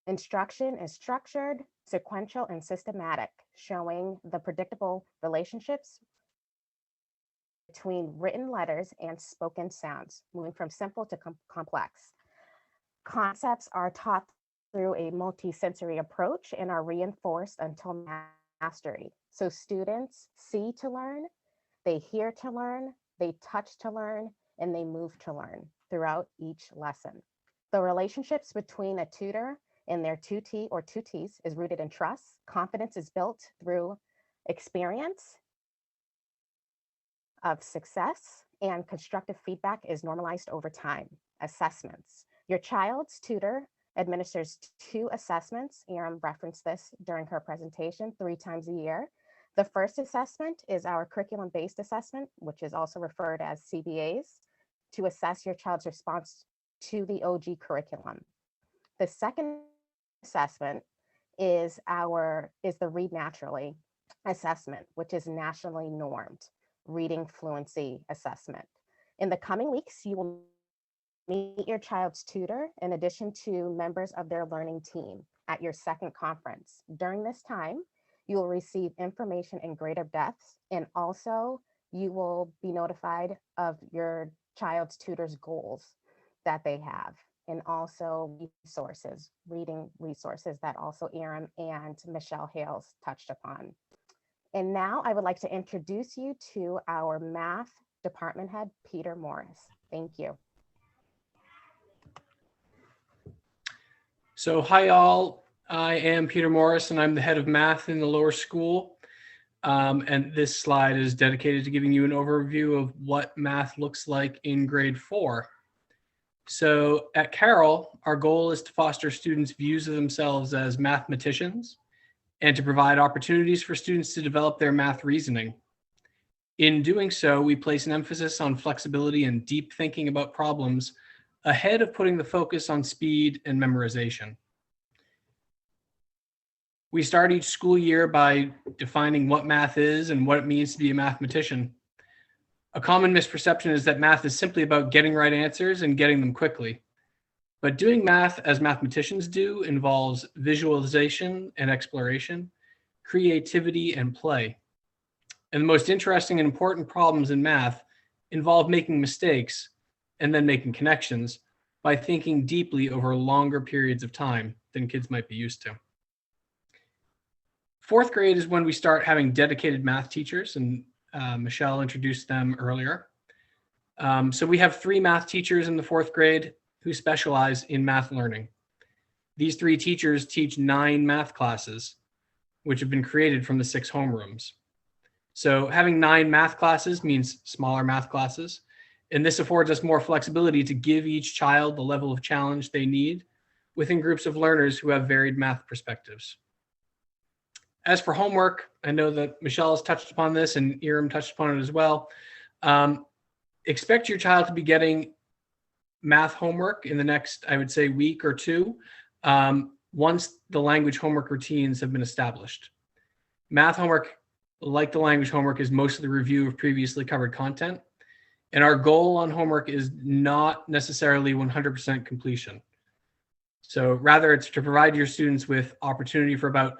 Instruction is structured, sequential, and systematic, showing the predictable relationships between written letters and spoken sounds, moving from simple to complex. Concepts are taught through a multisensory approach and are reinforced until mastery. So students see to learn, They hear to learn, they touch to learn, and they move to learn throughout each lesson. The relationships between a tutor and their tutee or tutees is rooted in trust. Confidence is built through experience of success, and constructive feedback is normalized over time. Assessments. Your child's tutor administers 2 assessments. Erin referenced this during her presentation 3 times a year. The first assessment is our curriculum-based assessment, which is also referred as CBAs, to assess your child's response to the OG curriculum. The second assessment is the Read Naturally assessment, which is nationally normed reading fluency assessment. In the coming weeks, you will meet your child's tutor in addition to members of their learning team at your second conference. During this time, you will receive information in greater depth, and also you will be notified of your child's tutor's goals that they have, and also resources, reading resources that also Erin and Michelle Hales touched upon. And now I would like to introduce you to our math department head, Peter Morris. Thank you. So hi all, I am Peter Morris and I'm the head of math in the lower school. And this slide is dedicated to giving you an overview of what math looks like in grade 4. So at Carroll, our goal is to foster students' views of themselves as mathematicians and to provide opportunities for students to develop their math reasoning. In doing so, we place an emphasis on flexibility and deep thinking about problems ahead of putting the focus on speed and memorization. We start each school year by defining what math is and what it means to be a mathematician. A common misperception is that math is simply about getting right answers and getting them quickly. But doing math as mathematicians do involves visualization and exploration, creativity and play. And the most interesting and important problems in math involve making mistakes and then making connections by thinking deeply over longer periods of time than kids might be used to. 4th grade is when we start having dedicated math teachers, and Michelle introduced them earlier. So we have 3 math teachers in the 4th grade who specialize in math learning. These 3 teachers teach 9 math classes, which have been created from the 6 homerooms. So having 9 math classes means smaller math classes, and this affords us more flexibility to give each child the level of challenge they need within groups of learners who have varied math perspectives. As for homework, I know that Michelle has touched upon this and Erin touched upon it as well. Expect your child to be getting math homework in the next, I would say, week or 2, once the language homework routines have been established. Math homework, like the language homework, is mostly review of previously covered content. And our goal on homework is not necessarily 100% completion. So rather, it's to provide your students with opportunity for about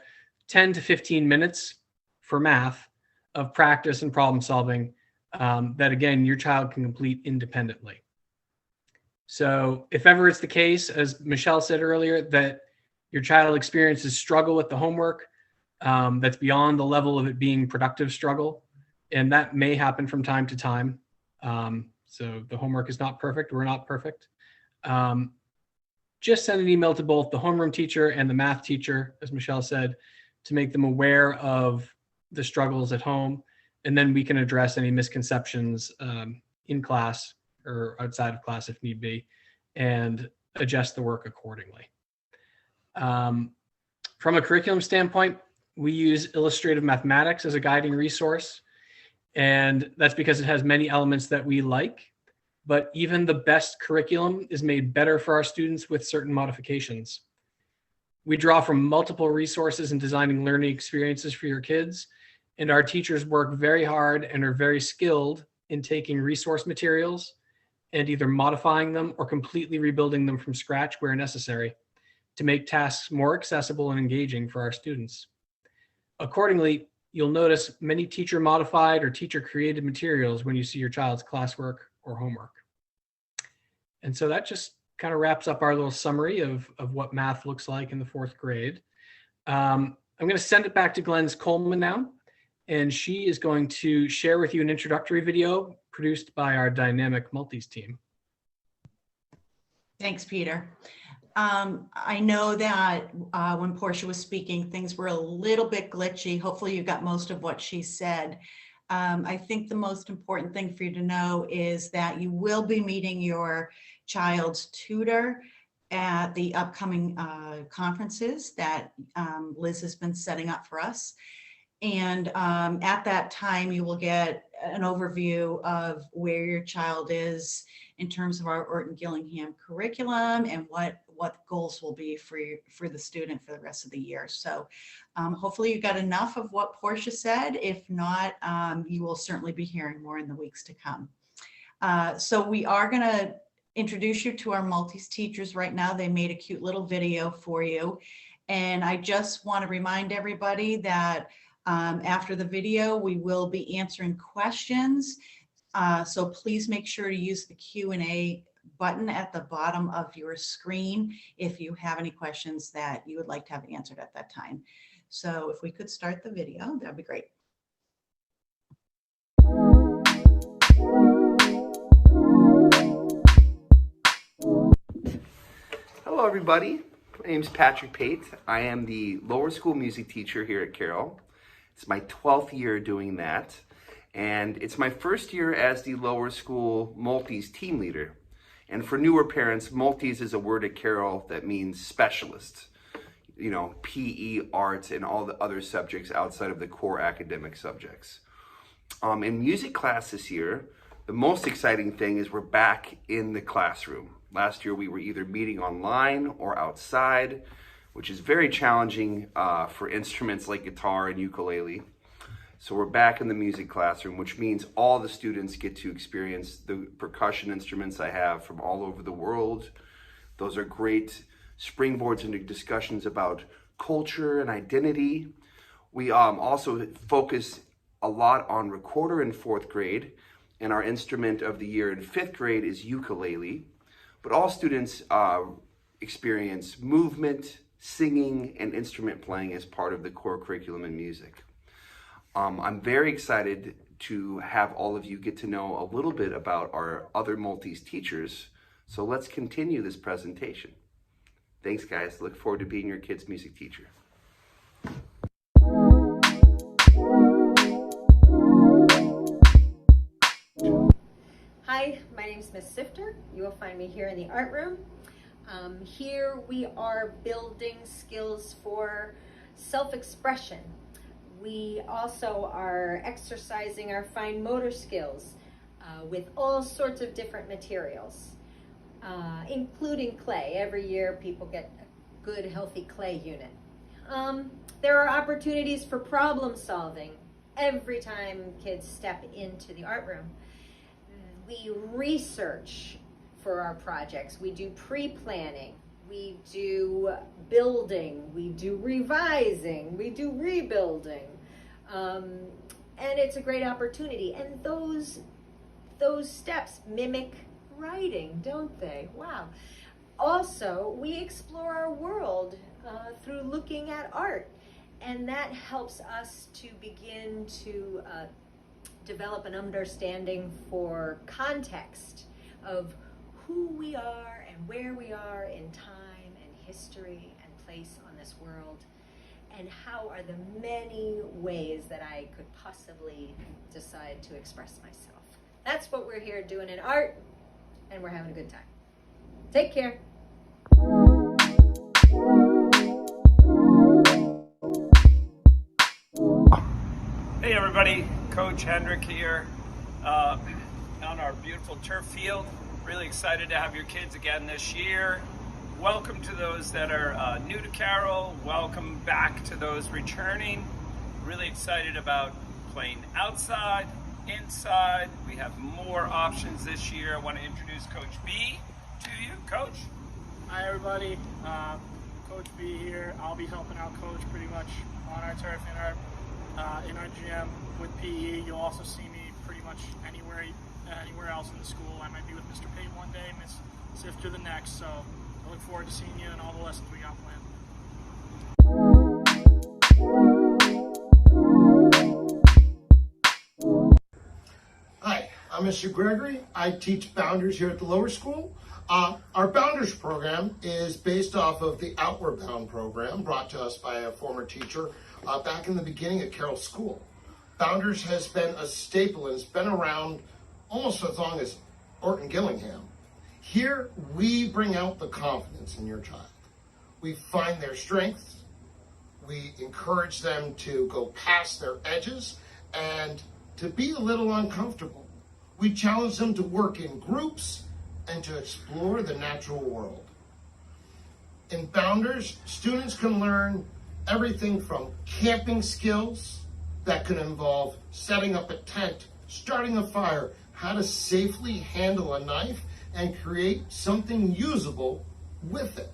10 to 15 minutes for math of practice and problem solving that, again, your child can complete independently. So if ever it's the case, as Michelle said earlier, that your child experiences struggle with the homework, that's beyond the level of it being productive struggle, and that may happen from time to time. So the homework is not perfect. We're not perfect. Just send an email to both the homeroom teacher and the math teacher, as Michelle said, to make them aware of the struggles at home, and then we can address any misconceptions in class or outside of class if need be, and adjust the work accordingly. From a curriculum standpoint, we use illustrative mathematics as a guiding resource, and that's because it has many elements that we like, but even the best curriculum is made better for our students with certain modifications. We draw from multiple resources in designing learning experiences for your kids, and our teachers work very hard and are very skilled in taking resource materials and either modifying them or completely rebuilding them from scratch where necessary to make tasks more accessible and engaging for our students. Accordingly, you'll notice many teacher modified or teacher created materials when you see your child's classwork or homework. And so that just kind of wraps up our little summary of what math looks like in the 4th grade. I'm going to send it back to Glenn Coleman now, and she is going to share with you an introductory video produced by our dynamic multis team. Thanks, Peter. I know that when Portia was speaking, things were a little bit glitchy. Hopefully you got most of what she said. I think the most important thing for you to know is that you will be meeting your child's tutor at the upcoming conferences that Liz has been setting up for us. And at that time, you will get an overview of where your child is in terms of our Orton-Gillingham curriculum and what goals will be for the student for the rest of the year. So hopefully you got enough of what Portia said. If not, you will certainly be hearing more in the weeks to come. So we are going to introduce you to our multis teachers right now. They made a cute little video for you. And I just want to remind everybody that after the video, we will be answering questions. So please make sure to use the Q&A button at the bottom of your screen if you have any questions that you would like to have answered at that time. So if we could start the video, that'd be great. Hello everybody, my name is Patrick Pate. I am the lower school music teacher here at Carroll. It's my 12th year doing that, and it's my first year as the lower school multis team leader. And for newer parents, multis is a word at Carroll that means specialist. You know, PE, arts, and all the other subjects outside of the core academic subjects. In music class this year, the most exciting thing is we're back in the classroom. Last year we were either meeting online or outside, which is very challenging for instruments like guitar and ukulele. So we're back in the music classroom, which means all the students get to experience the percussion instruments I have from all over the world. Those are great springboards into discussions about culture and identity. We also focus a lot on recorder in 4th grade, and our instrument of the year in 5th grade is ukulele. But all students experience movement, singing, and instrument playing as part of the core curriculum in music. I'm very excited to have all of you get to know a little bit about our other multis teachers. So let's continue this presentation. Thanks guys, look forward to being your kid's music teacher. Hi, my name is Miss Sifter. You will find me here in the art room. Here we are building skills for self-expression. We also are exercising our fine motor skills with all sorts of different materials, including clay. Every year people get a good, healthy clay unit. There are opportunities for problem solving every time kids step into the art room. We research for our projects. We do pre-planning. We do building. We do revising. We do rebuilding. And it's a great opportunity. And those steps mimic writing, don't they? Wow. Also, we explore our world through looking at art. And that helps us to begin to develop an understanding for context of who we are and where we are in time and history and place on this world, and how are the many ways that I could possibly decide to express myself. That's what we're here doing in art, and we're having a good time. Take care. Hey everybody, Coach Hendrick here on our beautiful turf field. Really excited to have your kids again this year. Welcome to those that are new to Carroll. Welcome back to those returning. Really excited about playing outside, inside. We have more options this year. I want to introduce Coach B to you. Coach. Hi everybody, Coach B here. I'll be helping out Coach pretty much on our turf in our gym with PE. You'll also see me pretty much anywhere else in the school. I might be with Mr. Pate one day, Miss Sifter the next. So I look forward to seeing you and all the lessons we got planned. Mr. Gregory. I teach Bounders here at the lower school. Our Bounders program is based off of the Outward Bound program brought to us by a former teacher back in the beginning at Carroll School. Bounders has been a staple and has been around almost as long as Orton Gillingham. Here, we bring out the confidence in your child. We find their strengths. We encourage them to go past their edges and to be a little uncomfortable. We challenge them to work in groups and to explore the natural world. In Bounders, students can learn everything from camping skills that can involve setting up a tent, starting a fire, how to safely handle a knife and create something usable with it.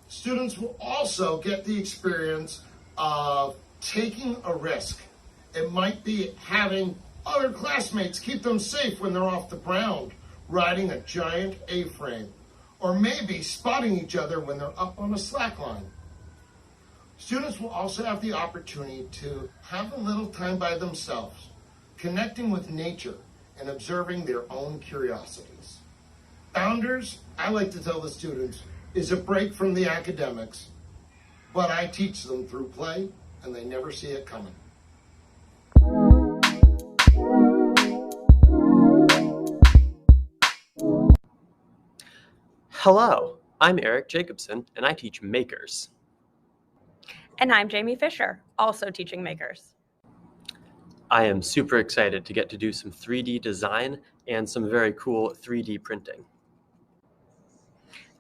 Students will also get the experience of taking a risk. It might be having other classmates keep them safe when they're off the ground, riding a giant A-frame, or maybe spotting each other when they're up on a slack line. Students will also have the opportunity to have a little time by themselves, connecting with nature and observing their own curiosities. Bounders, I like to tell the students, is a break from the academics, but I teach them through play and they never see it coming. Hello, I'm Eric Jacobson and I teach Makers. And I'm Jamie Fisher, also teaching Makers. I am super excited to get to do some 3D design and some very cool 3D printing.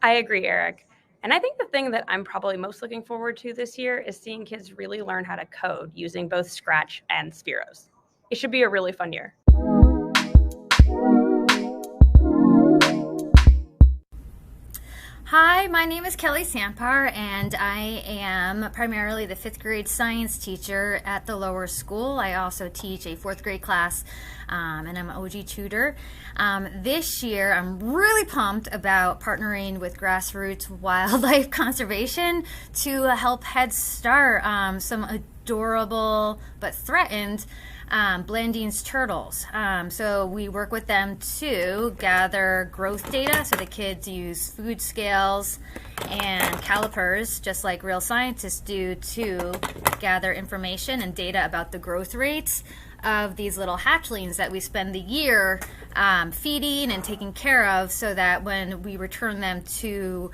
I agree, Eric. And I think the thing that I'm probably most looking forward to this year is seeing kids really learn how to code using both Scratch and Spiros. It should be a really fun year. Hi, my name is Kelly Sampar, and I am primarily the 5th grade science teacher at the lower school. I also teach a 4th grade class, and I'm an OG tutor. This year, I'm really pumped about partnering with Grassroots Wildlife Conservation to help Head Start some adorable but threatened Blanding's turtles. So we work with them to gather growth data, so the kids use food scales and calipers, just like real scientists do, to gather information and data about the growth rates of these little hatchlings that we spend the year feeding and taking care of, so that when we return them to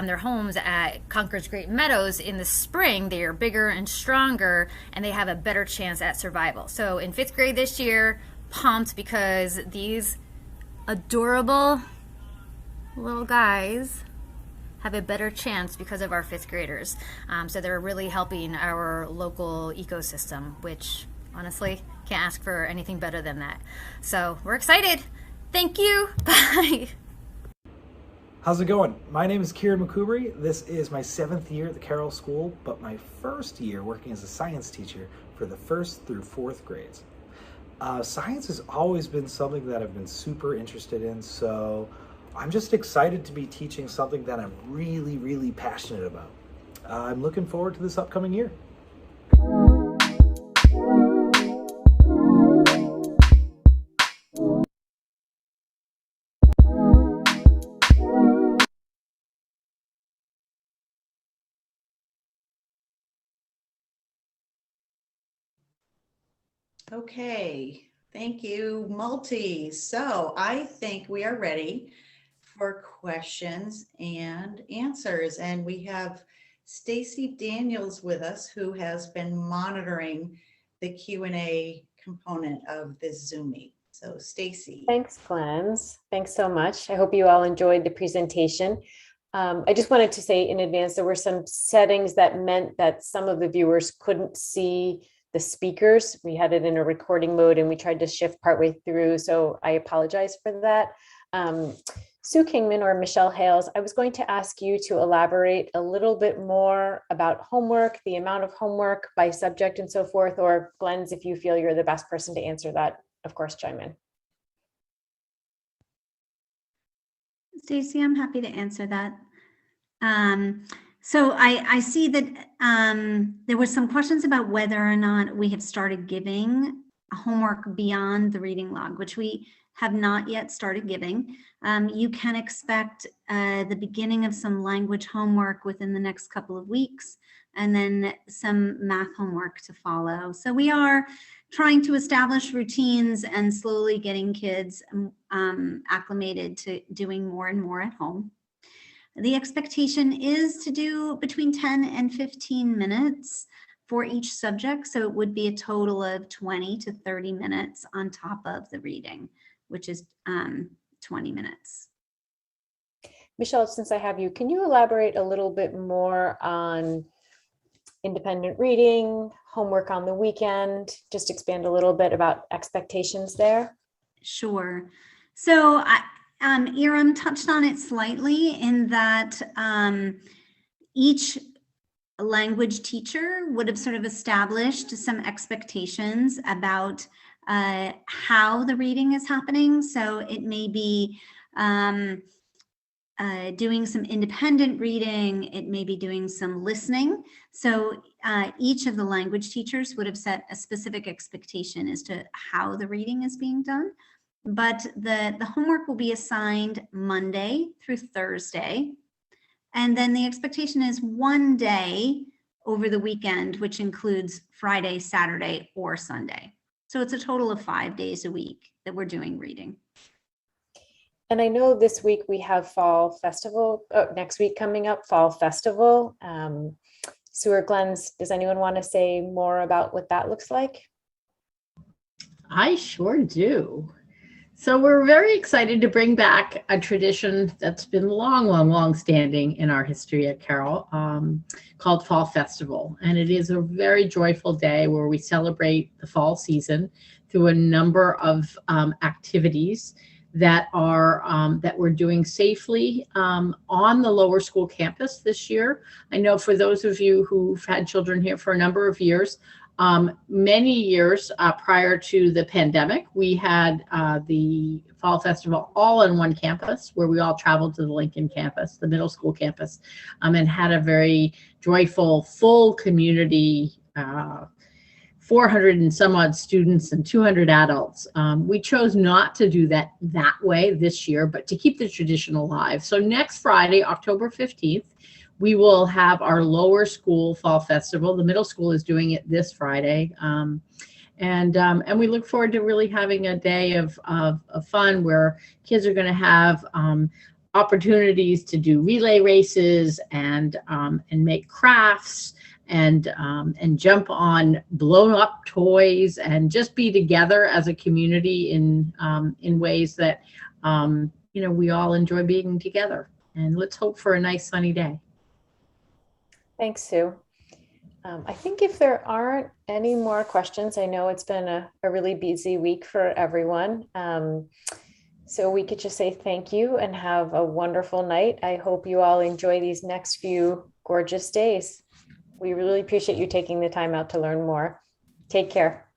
their homes at Concord's Great Meadows in the spring, they are bigger and stronger and they have a better chance at survival. So in 5th grade this year, pumped because these adorable little guys have a better chance because of our 5th graders. So they're really helping our local ecosystem, which honestly can't ask for anything better than that. So we're excited. Thank you. Bye. How's it going? My name is Kieran McCoubrey. This is my 7th year at the Carroll School, but my first year working as a science teacher for the 1st through 4th grades. Science has always been something that I've been super interested in, so I'm just excited to be teaching something that I'm really, really passionate about. I'm looking forward to this upcoming year. Okay, thank you, Multi. So I think we are ready for questions and answers. And we have Stacy Daniels with us, who has been monitoring the Q&A component of this Zoom meet. So Stacy. Thanks, Glens. Thanks so much. I hope you all enjoyed the presentation. I just wanted to say in advance, there were some settings that meant that some of the viewers couldn't see the speakers. We had it in a recording mode and we tried to shift partway through, so I apologize for that. Sue Kingman or Michelle Hales, I was going to ask you to elaborate a little bit more about homework, the amount of homework by subject and so forth, or Glens, if you feel you're the best person to answer that, of course, chime in. Stacy, I'm happy to answer that. So I see that there were some questions about whether or not we have started giving homework beyond the reading log, which we have not yet started giving. You can expect the beginning of some language homework within the next couple of weeks, and then some math homework to follow. So we are trying to establish routines and slowly getting kids acclimated to doing more and more at home. The expectation is to do between 10 and 15 minutes for each subject. So it would be a total of 20 to 30 minutes on top of the reading, which is 20 minutes. Michelle, since I have you, can you elaborate a little bit more on independent reading, homework on the weekend? Just expand a little bit about expectations there. Sure. So Iram touched on it slightly in that each language teacher would have sort of established some expectations about how the reading is happening. So it may be doing some independent reading, it may be doing some listening. So each of the language teachers would have set a specific expectation as to how the reading is being done. But the homework will be assigned Monday through Thursday. And then the expectation is one day over the weekend, which includes Friday, Saturday, or Sunday. So it's a total of 5 days a week that we're doing reading. And I know this week we have Fall Festival, next week coming up, Fall Festival. Sewer Glens, does anyone want to say more about what that looks like? I sure do. So we're very excited to bring back a tradition that's been long standing in our history at Carroll, called Fall Festival. And it is a very joyful day where we celebrate the fall season through a number of activities that we're doing safely on the lower school campus this year. I know for those of you who've had children here for a number of years, many years prior to the pandemic, we had the Fall Festival all on one campus where we all traveled to the Lincoln campus, the middle school campus, and had a very joyful, full community, 400 and some odd students and 200 adults. We chose not to do that way this year, but to keep the tradition alive. So next Friday, October 15th, we will have our lower school Fall Festival. The middle school is doing it this Friday. And we look forward to really having a day of fun where kids are going to have opportunities to do relay races and make crafts and jump on blown up toys and just be together as a community in ways that we all enjoy being together. And let's hope for a nice sunny day. Thanks, Sue. I think if there aren't any more questions, I know it's been a really busy week for everyone. So we could just say thank you and have a wonderful night. I hope you all enjoy these next few gorgeous days. We really appreciate you taking the time out to learn more. Take care.